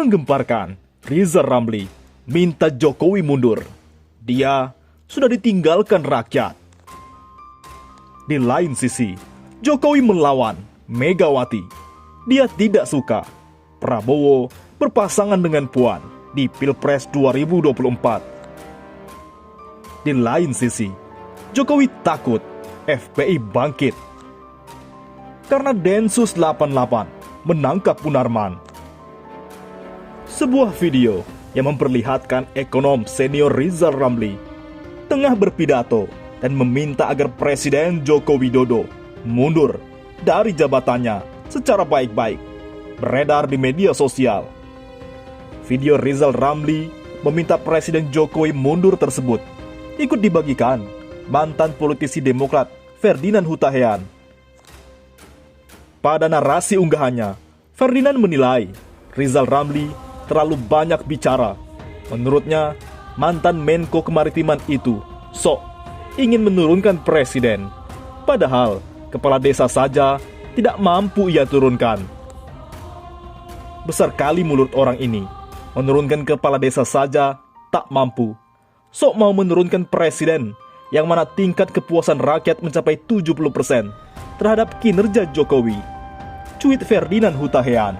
menggemparkan. Rizal Ramli minta Jokowi mundur. Dia sudah ditinggalkan rakyat. Di lain sisi, Jokowi melawan Megawati. Dia tidak suka Prabowo berpasangan dengan Puan di Pilpres 2024. Di lain sisi, Jokowi takut FPI bangkit karena Densus 88 menangkap Munarman. Sebuah video yang memperlihatkan ekonom senior Rizal Ramli tengah berpidato dan meminta agar Presiden Joko Widodo mundur dari jabatannya secara baik-baik beredar di media sosial. Video Rizal Ramli meminta Presiden Jokowi mundur tersebut ikut dibagikan mantan politisi Demokrat Ferdinand Hutahian. Pada narasi unggahannya, Ferdinand menilai Rizal Ramli terlalu banyak bicara. Menurutnya, mantan Menko Kemaritiman itu sok ingin menurunkan presiden. Padahal, kepala desa saja tidak mampu ia turunkan. Besar kali mulut orang ini. Menurunkan kepala desa saja tak mampu. Sok mau menurunkan presiden yang mana tingkat kepuasan rakyat mencapai 70% terhadap kinerja Jokowi. Cuit Ferdinand Hutahian.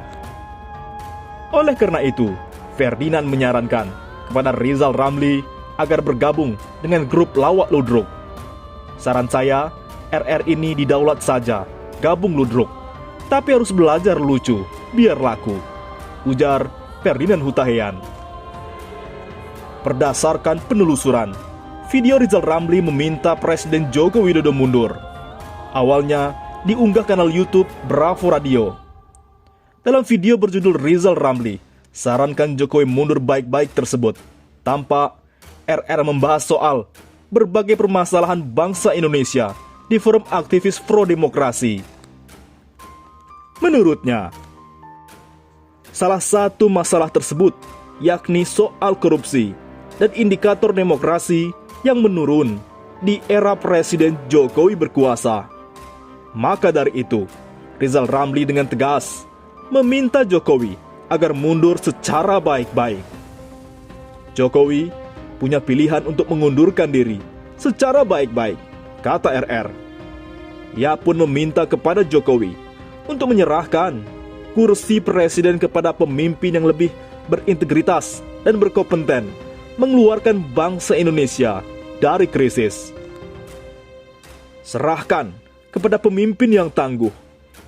Oleh karena itu, Ferdinand menyarankan kepada Rizal Ramli agar bergabung dengan grup lawak ludruk. Saran saya, RR ini didaulat saja, gabung ludruk. Tapi harus belajar lucu, biar laku, ujar Ferdinand Hutahian. Berdasarkan penelusuran, video Rizal Ramli meminta Presiden Joko Widodo mundur. Awalnya diunggah kanal YouTube Bravo Radio. Dalam video berjudul Rizal Ramli sarankan Jokowi mundur baik-baik tersebut, tampak RR membahas soal berbagai permasalahan bangsa Indonesia di forum aktivis pro-demokrasi. Menurutnya, salah satu masalah tersebut yakni soal korupsi dan indikator demokrasi yang menurun di era Presiden Jokowi berkuasa. Maka dari itu, Rizal Ramli dengan tegas meminta Jokowi agar mundur secara baik-baik. Jokowi punya pilihan untuk mengundurkan diri secara baik-baik, kata RR. Ia pun meminta kepada Jokowi untuk menyerahkan kursi presiden kepada pemimpin yang lebih berintegritas dan berkompeten mengeluarkan bangsa Indonesia dari krisis. Serahkan kepada pemimpin yang tangguh,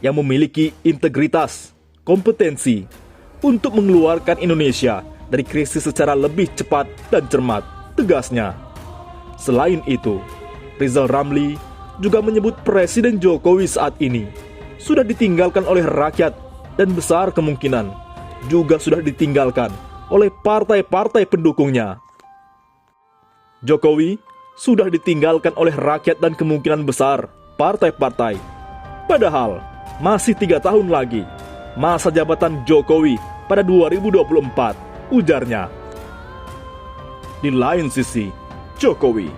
yang memiliki integritas, kompetensi untuk mengeluarkan Indonesia dari krisis secara lebih cepat dan cermat, tegasnya. Selain itu, Rizal Ramli juga menyebut Presiden Jokowi saat ini sudah ditinggalkan oleh rakyat dan besar kemungkinan juga sudah ditinggalkan oleh partai-partai pendukungnya. Jokowi sudah ditinggalkan oleh rakyat dan kemungkinan besar partai-partai. Padahal masih 3 tahun lagi masa jabatan Jokowi pada 2024, ujarnya. Di lain sisi, Jokowi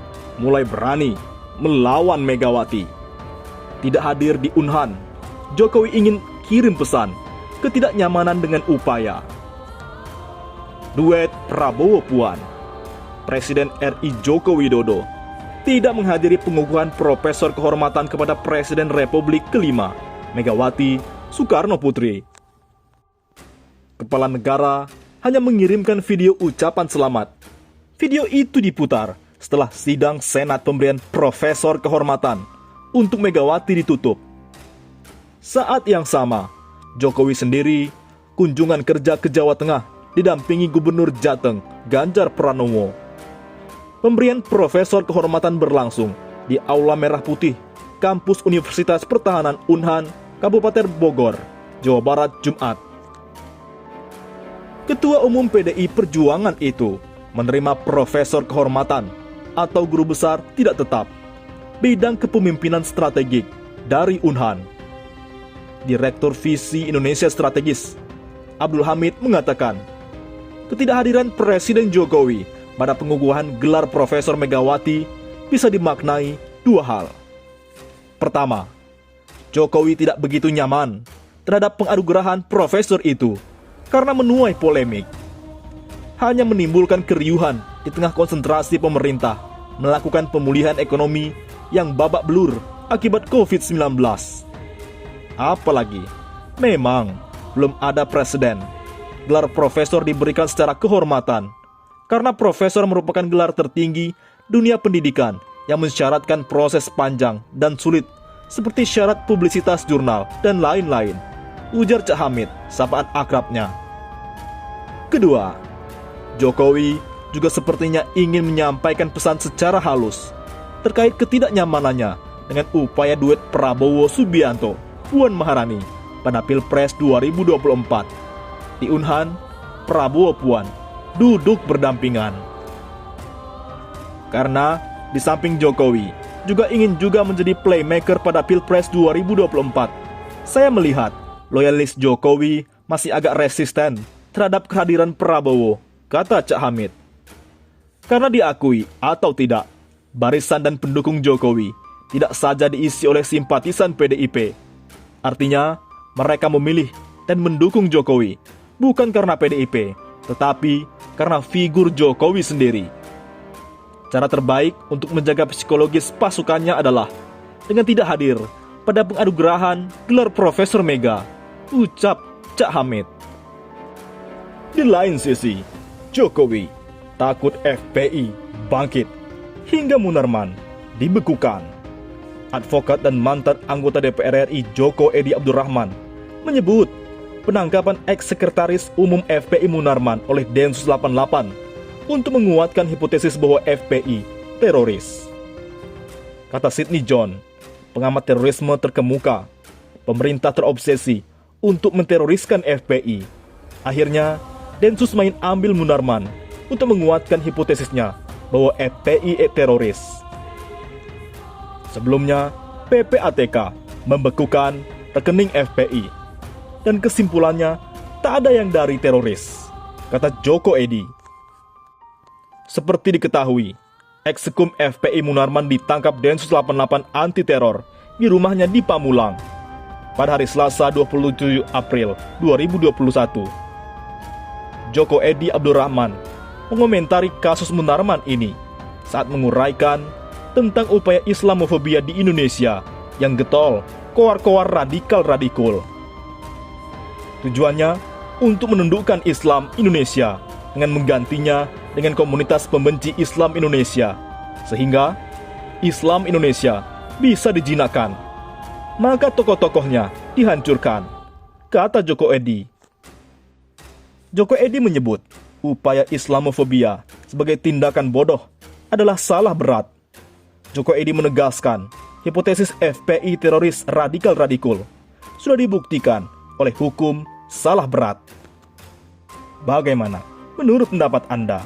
mulai berani melawan Megawati. Tidak hadir di Unhan, Jokowi ingin kirim pesan ketidaknyamanan dengan upaya duet Prabowo-Puan. Presiden RI Joko Widodo tidak menghadiri pengukuhan Profesor Kehormatan kepada Presiden Republik kelima, Megawati Soekarno Putri. Kepala negara hanya mengirimkan video ucapan selamat. Video itu diputar setelah sidang Senat pemberian Profesor Kehormatan untuk Megawati ditutup. Saat yang sama, Jokowi sendiri kunjungan kerja ke Jawa Tengah didampingi Gubernur Jateng Ganjar Pranowo. Pemberian Profesor Kehormatan berlangsung di Aula Merah Putih, Kampus Universitas Pertahanan Unhan, Kabupaten Bogor, Jawa Barat, Jumat. Ketua Umum PDI Perjuangan itu menerima Profesor Kehormatan atau Guru Besar Tidak Tetap bidang kepemimpinan strategik dari Unhan. Direktur Visi Indonesia Strategis Abdul Hamid mengatakan, ketidakhadiran Presiden Jokowi pada pengukuhan gelar Profesor Megawati bisa dimaknai 2 hal. Pertama, Jokowi tidak begitu nyaman terhadap penganugerahan profesor itu karena menuai polemik. Hanya menimbulkan keriuhan di tengah konsentrasi pemerintah melakukan pemulihan ekonomi yang babak belur akibat COVID-19. Apalagi, memang belum ada preseden gelar profesor diberikan secara kehormatan, karena profesor merupakan gelar tertinggi dunia pendidikan yang mensyaratkan proses panjang dan sulit seperti syarat publisitas jurnal dan lain-lain, ujar Cak Hamid, sapaan akrabnya. Kedua, Jokowi juga sepertinya ingin menyampaikan pesan secara halus terkait ketidaknyamanannya dengan upaya duet Prabowo Subianto, Puan Maharani pada Pilpres 2024. Di Unhan, Prabowo Puan duduk berdampingan. Karena di samping Jokowi juga ingin menjadi playmaker pada Pilpres 2024, saya melihat loyalis Jokowi masih agak resisten terhadap kehadiran Prabowo, kata Cak Hamid. Karena diakui atau tidak, barisan dan pendukung Jokowi tidak saja diisi oleh simpatisan PDIP. Artinya, mereka memilih dan mendukung Jokowi bukan karena PDIP, tetapi karena figur Jokowi sendiri. Cara terbaik untuk menjaga psikologis pasukannya adalah dengan tidak hadir pada penganugerahan gelar Profesor Mega, ucap Cak Hamid. Di lain sisi, Jokowi takut FPI bangkit hingga Munarman dibekukan. Advokat dan mantan anggota DPR RI Joko Edi Abdurrahman menyebut penangkapan ex-sekretaris umum FPI Munarman oleh Densus 88 untuk menguatkan hipotesis bahwa FPI teroris. Kata Sidney John, pengamat terorisme terkemuka, pemerintah terobsesi untuk menteroriskan FPI. Akhirnya, Densus main ambil Munarman untuk menguatkan hipotesisnya bahwa FPI teroris. Sebelumnya, PPATK membekukan rekening FPI, dan kesimpulannya tak ada yang dari teroris, kata Joko Edi. Seperti diketahui, ex-sekum FPI Munarman ditangkap Densus 88 anti teror di rumahnya di Pamulang pada hari Selasa 27 April 2021. Joko Edi Abdurrahman mengomentari kasus Munarman ini saat menguraikan tentang upaya Islamofobia di Indonesia yang getol, koar-koar radikal. Tujuannya untuk menundukkan Islam Indonesia dengan menggantinya dengan komunitas pembenci Islam Indonesia, sehingga Islam Indonesia bisa dijinakan, maka tokoh-tokohnya dihancurkan, kata Joko Edi. Joko Edi menyebut upaya Islamofobia sebagai tindakan bodoh adalah salah berat. Joko Edi menegaskan hipotesis FPI teroris radikal sudah dibuktikan oleh hukum salah berat. Bagaimana menurut pendapat Anda?